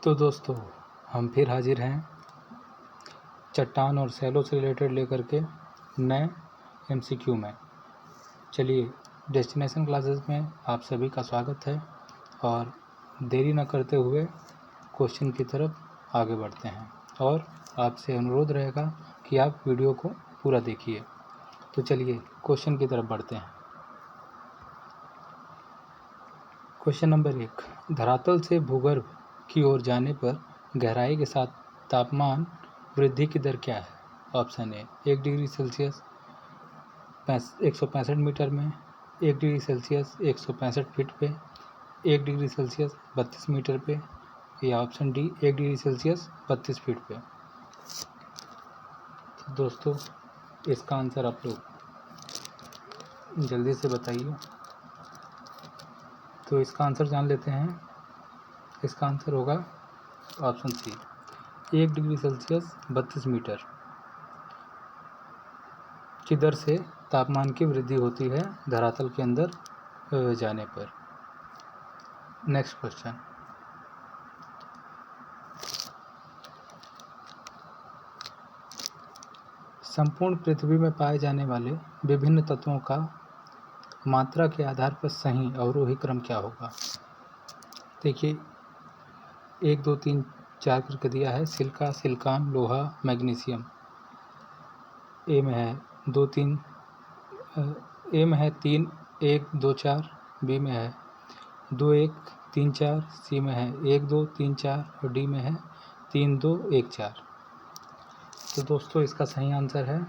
तो दोस्तों हम फिर हाजिर हैं चट्टान और सैलो से रिलेटेड लेकर के नए MCQ में। चलिए डेस्टिनेशन क्लासेस में आप सभी का स्वागत है और देरी न करते हुए क्वेश्चन की तरफ आगे बढ़ते हैं और आपसे अनुरोध रहेगा कि आप वीडियो को पूरा देखिए। तो चलिए क्वेश्चन की तरफ बढ़ते हैं। क्वेश्चन नंबर 1, धरातल से भूगर्भ की ओर जाने पर गहराई के साथ तापमान वृद्धि की दर क्या है? Option A 1 degree Celsius 165 meter में, 1 डिग्री सेल्सियस 165 फीट पे, 1 डिग्री सेल्सियस 32 मीटर पे, या option D 1 degree Celsius 32 feet पे। तो दोस्तों इसका आंसर आप लोग जल्दी से बताइए। तो इसका आंसर जान लेते हैं। इसका आंसर होगा option C 1 degree Celsius 32 meter की दर से तापमान की वृद्धि होती है धरातल के अंदर जाने पर। नेक्स्ट क्वेश्चन, संपूर्ण पृथ्वी में पाए जाने वाले विभिन्न तत्वों का मात्रा के आधार पर सही अवरोही क्रम क्या होगा? देखिए 1 2 3 4 करके दिया है। सिलिका, सिलिकॉन, लोहा, मैग्नीशियम। ए में है 2 3 ए में है 3 1 2 4, बी में है 2 1 3 4, सी में है 1 2 3 4 और डी में है 3 2 1 4। तो दोस्तों इसका सही आंसर है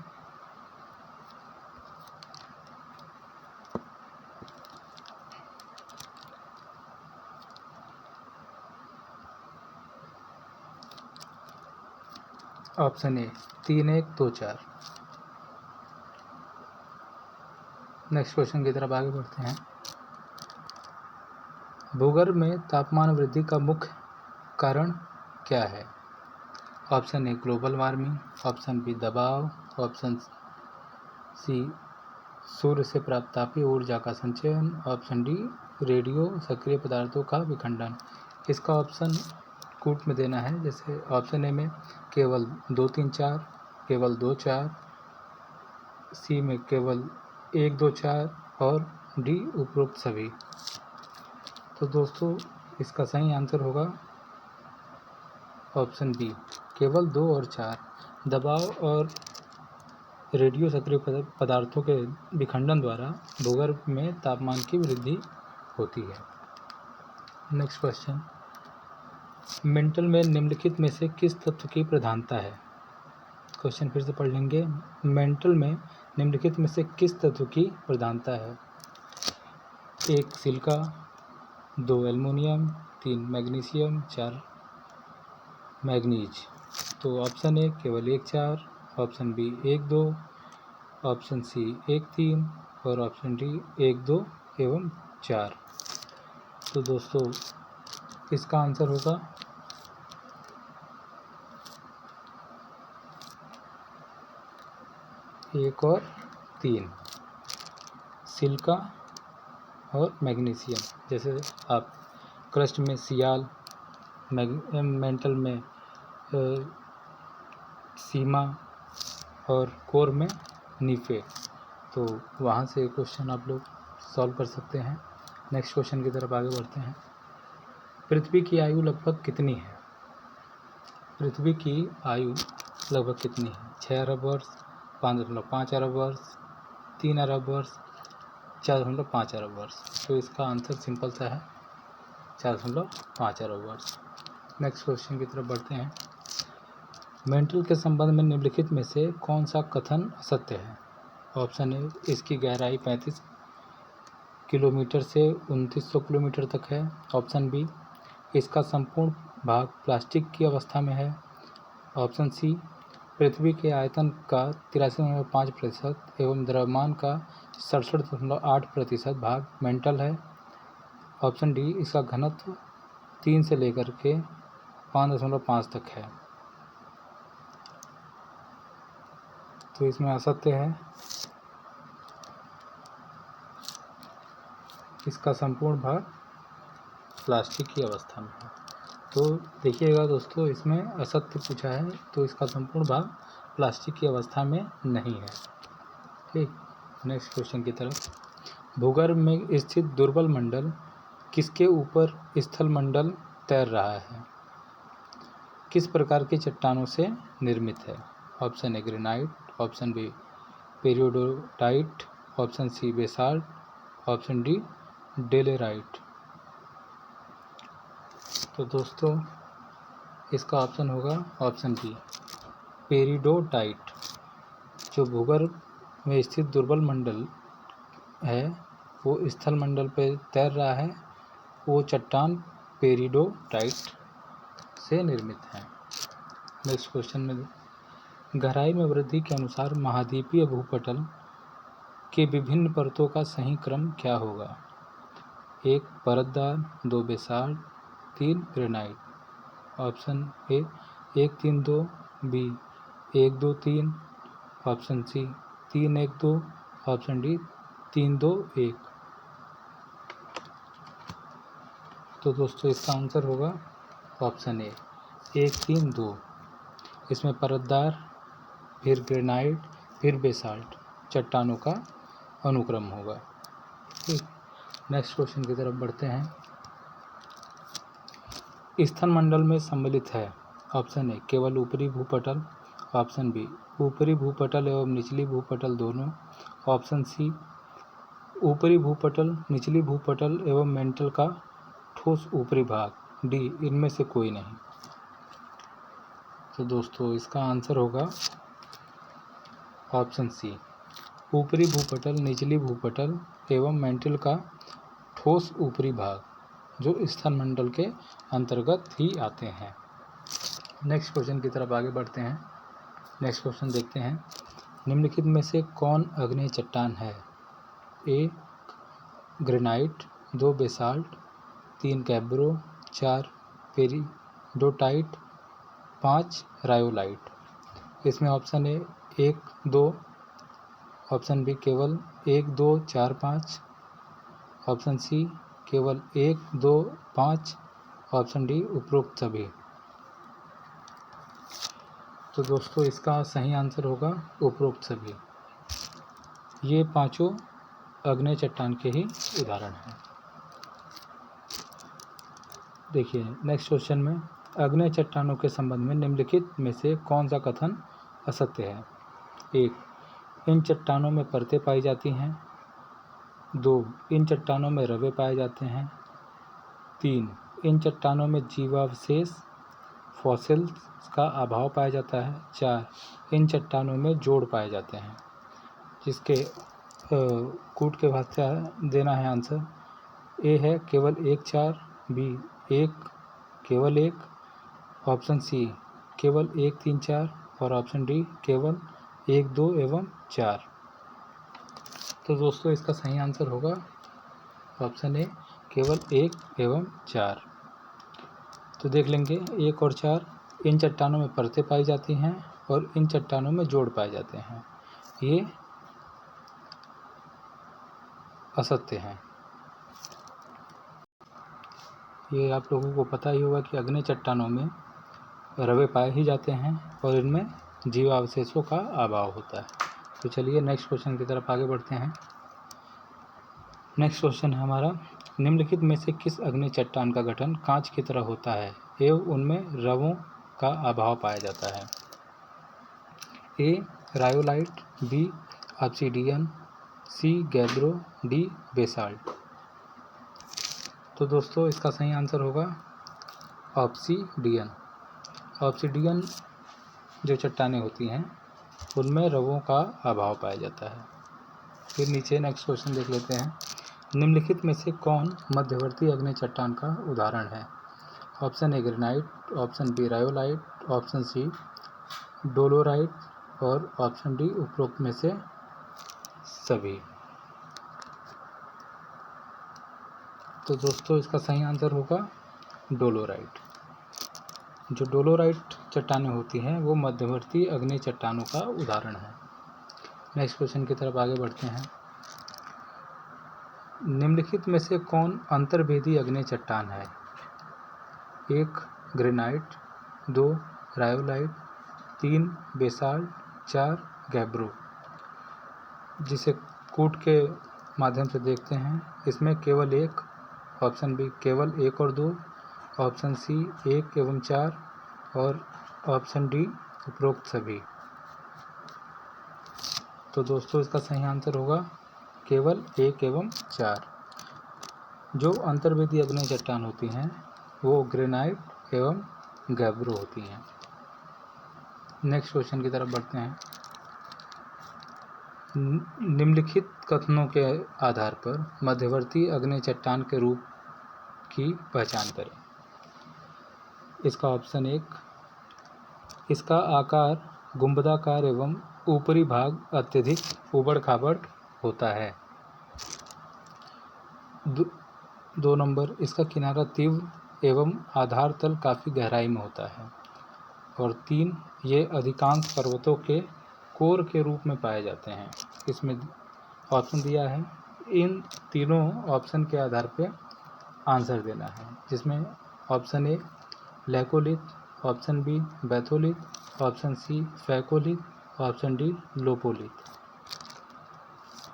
ऑप्शन ए 3 1 2 4। नेक्स्ट क्वेश्चन की तरफ आगे बढ़ते हैं। भूगर्भ में तापमान वृद्धि का मुख्य कारण क्या है? Option A global warming, option B दबाव, ऑप्शन सी सूर्य से प्राप्त तापीय ऊर्जा का संचयन, ऑप्शन डी रेडियो सक्रिय पदार्थों का विखंडन। इसका ऑप्शन कूट में देना है। जैसे ऑप्शन ए में केवल 2 3 4, केवल 2 4, सी में केवल 1 2 4 और डी उपरोक्त सभी। तो दोस्तों इसका सही आंसर होगा ऑप्शन बी केवल 2 और 4। दबाव और रेडियो सक्रिय पदार्थों के विखंडन द्वारा भूगर्भ में तापमान की वृद्धि होती है। नेक्स्ट क्वेश्चन, मेंटल में निम्नलिखित में से किस तत्व की प्रधानता है? क्वेश्चन फिर से पढ़ लेंगे। मेंटल में निम्नलिखित में से किस तत्व की प्रधानता है? 1 सिलिका, 2 एल्युमिनियम, 3 मैग्नीशियम, 4 मैग्नीज। तो ऑप्शन ए केवल 1 4, ऑप्शन बी 1 2, ऑप्शन सी 1 3 और ऑप्शन डी 1 2 एवं 4। तो दोस्तों इसका आंसर होगा 1 और 3, सिलिका और मैग्नीशियम। जैसे आप क्रस्ट में सियाल, मेंटल में सीमा और कोर में नीफे। तो वहाँ से क्वेश्चन आप लोग सॉल्व कर सकते हैं। नेक्स्ट क्वेश्चन की तरफ आगे बढ़ते हैं। पृथ्वी की आयु लगभग कितनी है? पृथ्वी की आयु लगभग कितनी है? 6 अरब वर्ष, 5.5 अरब वर्ष, 3 अरब वर्ष, 4.5 अरब वर्ष। तो इसका आंसर सिंपल सा है 4.5 अरब वर्ष। नेक्स्ट क्वेश्चन की तरफ बढ़ते हैं। मेंटल के संबंध में निम्नलिखित में से कौन सा कथन असत्य है? ऑप्शन ए इसकी गहराई 35 किलोमीटर से 2900 किलोमीटर तक है, ऑप्शन बी इसका संपूर्ण भाग प्लास्टिक की अवस्था में है, ऑप्शन सी पृथ्वी के आयतन का 83.5% एवं द्रव्यमान का 67.8% भाग मेंटल है, ऑप्शन डी इसका घनत्व 3 से लेकर के 5.5 तक है। तो इसमें असत्य है, इसका संपूर्ण भाग प्लास्टिक की अवस्था में है। तो देखिएगा दोस्तों, इसमें असत्य पूछा है, तो इसका संपूर्ण भाग प्लास्टिक की अवस्था में नहीं है। ठीक, नेक्स्ट क्वेश्चन की तरफ। भूगर्भ में स्थित दुर्बल मंडल किसके ऊपर स्थल मंडल तैर रहा है? किस प्रकार की चट्टानों से निर्मित है? Option A granite, option B peridotite, option C basalt, option D dolerite. तो दोस्तों इसका ऑप्शन होगा ऑप्शन बी पेरिडोटाइट। जो भूगर्भ में स्थित दुर्बल मंडल है वो स्थल मंडल पर तैर रहा है, वो चट्टान पेरिडोटाइट से निर्मित है। नेक्स्ट क्वेश्चन में, गहराई में वृद्धि के अनुसार महाद्वीपीय भूपटल के विभिन्न परतों का सही क्रम क्या होगा? 1 परतदार, 2 basalt, 3 granite. Option A 1 3 2, B 1 2 3, option C 3 1 2, option D 3 2 1। तो दोस्तों इसका आंसर होगा ऑप्शन ए 1 3 2। इसमें परतदार, फिर ग्रेनाइट, फिर बेसाल्ट चट्टानों का अनुक्रम होगा। ठीक, नेक्स्ट क्वेश्चन की तरफ बढ़ते हैं। स्थल मंडल में सम्मिलित है। ऑप्शन ए केवल ऊपरी भूपटल, ऑप्शन बी ऊपरी भूपटल एवं निचली भूपटल दोनों, ऑप्शन सी ऊपरी भूपटल, निचली भूपटल एवं मेंटल का ठोस ऊपरी भाग, डी इनमें से कोई नहीं। तो दोस्तों इसका आंसर होगा ऑप्शन सी ऊपरी भूपटल, निचली भूपटल एवं मेंटल का ठोस ऊपरी भाग, जो स्थल मंडल के अंतर्गत ही आते हैं। नेक्स्ट क्वेश्चन की तरफ आगे बढ़ते हैं। नेक्स्ट क्वेश्चन देखते हैं। निम्नलिखित में से कौन आग्नेय चट्टान है? A granite, 2 basalt, 3 gabbro, 4 peridotite, 5 rhyolite. इसमें ऑप्शन ए 1 2, ऑप्शन बी केवल 1 2 4 5, ऑप्शन सी केवल 1 2 5, ऑप्शन डी उपरोक्त सभी। तो दोस्तों इसका सही आंसर होगा उपरोक्त सभी। ये पांचों आग्नेय चट्टान के ही उदाहरण हैं। देखिए नेक्स्ट क्वेश्चन में, आग्नेय चट्टानों के संबंध में निम्नलिखित में से कौन सा कथन असत्य है? 1 इन चट्टानों में परतें पाई जाती हैं। 2 इन चट्टानों में रवे पाए जाते हैं। 3 इन चट्टानों में जीवावशेष फॉसिल्स का अभाव पाया जाता है। 4 इन चट्टानों में जोड़ पाए जाते हैं। जिसके कूट के भाषा देना है आंसर। ए है केवल 1 4, बी 1 केवल 1, ऑप्शन सी केवल 1 3 4 और ऑप्शन डी केवल 1 2 एवं 4। तो दोस्तों इसका सही आंसर होगा ऑप्शन ए केवल 1 एवं 4। तो देख लेंगे 1 और 4 इन चट्टानों में परतें पाई जाती हैं और इन चट्टानों में जोड़ पाए जाते हैं, ये असत्य हैं। ये आप लोगों को पता ही होगा कि आग्नेय चट्टानों में रवे पाए ही जाते हैं और इनमें जीवावशेषों का अभाव होता है। तो चलिए नेक्स्ट क्वेश्चन की तरफ आगे बढ़ते हैं। नेक्स्ट क्वेश्चन है हमारा, निम्नलिखित में से किस आग्नेय चट्टान का गठन कांच की तरह होता है एवं उनमें रवों का अभाव पाया जाता है? ए रायोलाइट, बी ऑब्सीडियन, सी गैब्रो, डी बेसाल्ट। तो दोस्तों इसका सही आंसर होगा ऑब्सीडियन। ऑब्सीडियन जो चट्टानें होती हैं उनमें रवों का अभाव पाया जाता है। फिर नीचे नेक्स्ट क्वेश्चन देख लेते हैं। निम्नलिखित में से कौन मध्यवर्ती आग्नेय चट्टान का उदाहरण है? Option A granite, option B rhyolite, option C dolerite और ऑप्शन डी उपरोक्त में से सभी। तो दोस्तों इसका सही आंसर होगा डोलोराइट। जो डोलोराइट चट्टानें होती हैं वो मध्यवर्ती आग्नेय चट्टानों का उदाहरण है। नेक्स्ट क्वेश्चन की तरफ आगे बढ़ते हैं। निम्नलिखित में से कौन अंतर्वेदी आग्नेय चट्टान है? 1 ग्रेनाइट, 2 रायोलाइट, 3 बेसाल्ट, 4 गैब्रो। जिसे कूट के माध्यम से देखते हैं, इसमें केवल एक, ऑप्शन बी केवल 1 और 2, ऑप्शन सी 1 एवं 4 और ऑप्शन डी उपरोक्त सभी। तो दोस्तों इसका सही आंसर होगा केवल 1 एवं 4। जो अंतर्वेदी आग्नेय चट्टान होती हैं वो ग्रेनाइट एवं गैब्रो होती हैं। नेक्स्ट क्वेश्चन की तरफ बढ़ते हैं। निम्नलिखित कथनों के आधार पर मध्यवर्ती आग्नेय चट्टान के रूप की पहचान करें। इसका ऑप्शन 1, इसका आकार गुंबदाकार एवं ऊपरी भाग अत्यधिक उबड़ खाबड़ होता है। 2 नंबर, इसका किनारा तीव्र एवं आधार तल काफ़ी गहराई में होता है। और 3, ये अधिकांश पर्वतों के कोर के रूप में पाए जाते हैं। इसमें ऑप्शन दिया है, इन तीनों ऑप्शन के आधार पर आंसर देना है, जिसमें option A laccolith, option B batholith, option C phacolith, option D lopolith.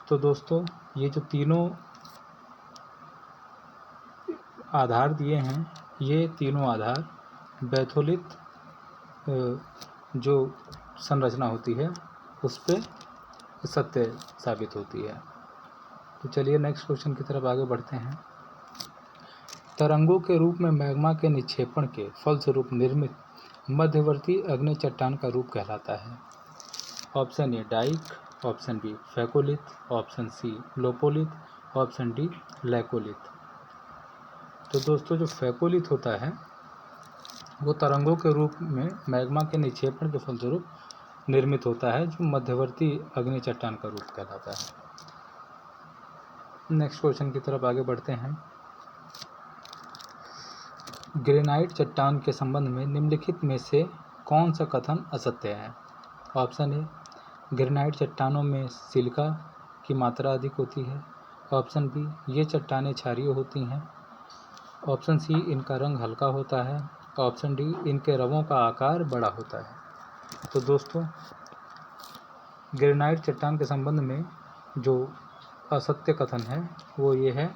तो दोस्तों ये जो तीनों आधार दिए हैं, ये तीनों आधार बैथोलिथ जो संरचना होती है उस पर सत्य साबित होती है। तो चलिए नेक्स्ट क्वेश्चन की तरफ आगे बढ़ते हैं। तरंगों के रूप में मैग्मा के निक्षेपण के फलस्वरूप निर्मित मध्यवर्ती आग्नेय चट्टान का रूप कहलाता है। Option A dyke, option B phacolith, option C lopolith, option D laccolith. तो दोस्तों जो फैकोलिथ होता है वो तरंगों के रूप में मैग्मा के निक्षेपण के फलस्वरूप निर्मित होता है, जो मध्यवर्ती आग्नेय चट्टान का रूप कहलाता है। नेक्स्ट क्वेश्चन की तरफ आगे बढ़ते हैं। ग्रेनाइट चट्टान के संबंध में निम्नलिखित में से कौन सा कथन असत्य है। ऑप्शन ए ग्रेनाइट चट्टानों में सिलिका की मात्रा अधिक होती है, ऑप्शन बी ये चट्टानें क्षारीय होती हैं, ऑप्शन सी इनका रंग हल्का होता है, ऑप्शन डी इनके रवों का आकार बड़ा होता है। तो दोस्तों ग्रेनाइट चट्टान के संबंध में जो असत्य कथन है वो ये है,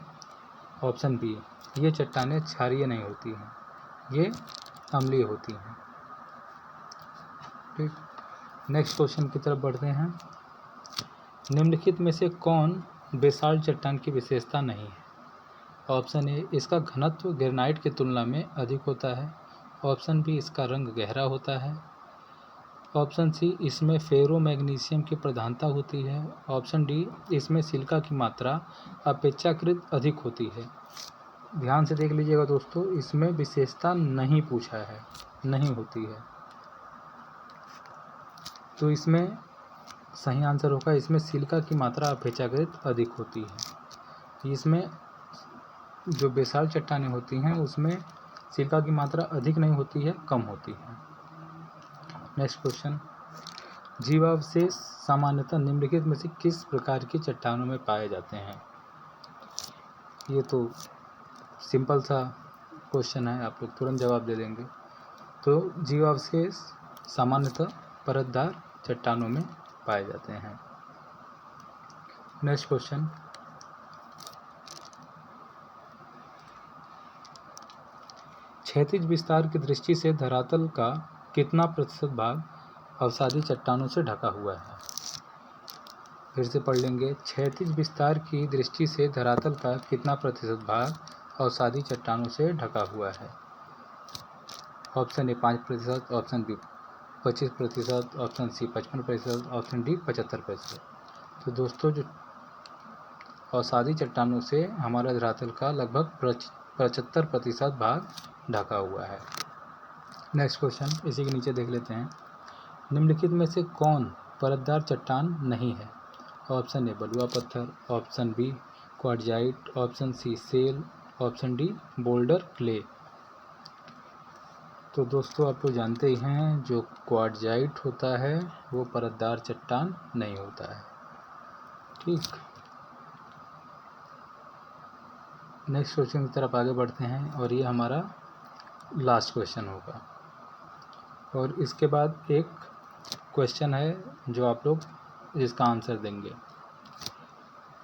ऑप्शन बी, ये चट्टानें क्षारीय नहीं होती हैं, ये अम्लीय होती हैं। ठीक, नेक्स्ट क्वेश्चन की तरफ बढ़ते हैं। निम्नलिखित में से कौन बेसाल्ट चट्टान की विशेषता नहीं है। ऑप्शन ए इसका घनत्व ग्रेनाइट की तुलना में अधिक होता है, ऑप्शन बी इसका रंग गहरा होता है, ऑप्शन सी इसमें फेरो मैग्नीशियम की प्रधानता होती है, ऑप्शन डी इसमें सिलिका की मात्रा अपेक्षाकृत अधिक होती है। ध्यान से देख लीजिएगा दोस्तों, इसमें विशेषता नहीं पूछा है, नहीं होती है। तो इसमें सही आंसर होगा, इसमें सिलिका की मात्रा अपेक्षाकृत अधिक होती है। इसमें जो बेसाल्ट चट्टानें होती हैं उसमें सिलिका की मात्रा अधिक नहीं होती है, कम होती है। नेक्स्ट क्वेश्चन, जीवावशेष सामान्यतः निम्नलिखित में से किस प्रकार की चट्टानों में पाए जाते हैं। ये तो सिंपल सा क्वेश्चन है, आप लोग तुरंत जवाब दे देंगे। तो जीवावशेष सामान्यतः परतदार चट्टानों में पाए जाते हैं। नेक्स्ट क्वेश्चन, क्षैतिज विस्तार की दृष्टि से धरातल का कितना प्रतिशत भाग अवसादी चट्टानों से ढका हुआ है। फिर से पढ़ लेंगे, क्षैतिज विस्तार की दृष्टि से धरातल का कितना प्रतिशत भाग अवसादी चट्टानों से ढका हुआ है। Option A 5%, option B 25%, option C 55%, option D 75%। तो दोस्तों जो अवसादी चट्टानों से हमारा धरातल का लगभग 75% भाग ढका हुआ है। नेक्स्ट क्वेश्चन इसी के नीचे देख लेते हैं। निम्नलिखित में से कौन परतदार चट्टान नहीं है। ऑप्शन ए बलुआ पत्थर, option B quartzite, option C shale, option D boulder clay. तो दोस्तों आप लोग जानते ही हैं, जो क्वार्टजाइट होता है वो परतदार चट्टान नहीं होता है। ठीक, नेक्स्ट क्वेश्चन की तरफ आगे बढ़ते हैं और ये हमारा लास्ट क्वेश्चन होगा। और इसके बाद एक क्वेश्चन है जो आप लोग इसका आंसर देंगे।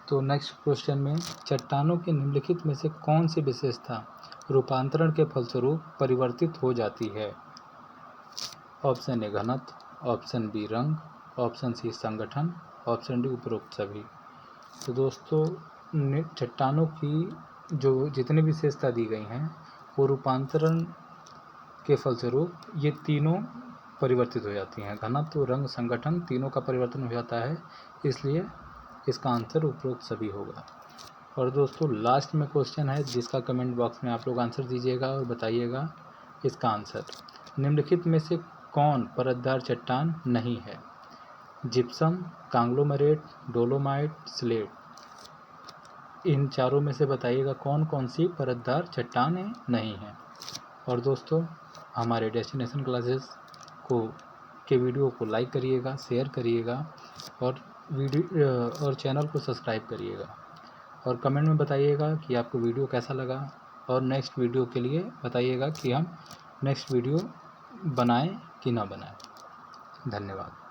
तो नेक्स्ट क्वेश्चन में चट्टानों की निम्नलिखित में से कौन सी विशेषता रूपांतरण के फलस्वरूप परिवर्तित हो जाती है? ऑप्शन ए घनत्व, ऑप्शन बी रंग, ऑप्शन सी संगठन, ऑप्शन डी उपरोक्त सभी। तो दोस्तों चट्टानों की जो जितनी विशेषता दी गई हैं वो रूपांतरण के फलस्वरूप ये तीनों परिवर्तित हो जाती हैं। घनत्व, रंग, संगठन तीनों का परिवर्तन हो जाता है, इसलिए इसका आंसर उपरोक्त सभी होगा। और दोस्तों लास्ट में क्वेश्चन है जिसका कमेंट बॉक्स में आप लोग आंसर दीजिएगा और बताइएगा इसका आंसर। निम्नलिखित में से कौन परतदार चट्टान नहीं है? Gypsum, conglomerate, dolomite, slate. इन चारों में से बताइएगा कौन कौन सी परतदार चट्टानें नहीं हैं। और दोस्तों हमारे डेस्टिनेशन क्लासेस के वीडियो को लाइक करिएगा, शेयर करिएगा और चैनल को सब्सक्राइब करिएगा और कमेंट में बताइएगा कि आपको वीडियो कैसा लगा और नेक्स्ट वीडियो के लिए बताइएगा कि हम नेक्स्ट वीडियो बनाएं कि ना बनाएं। धन्यवाद।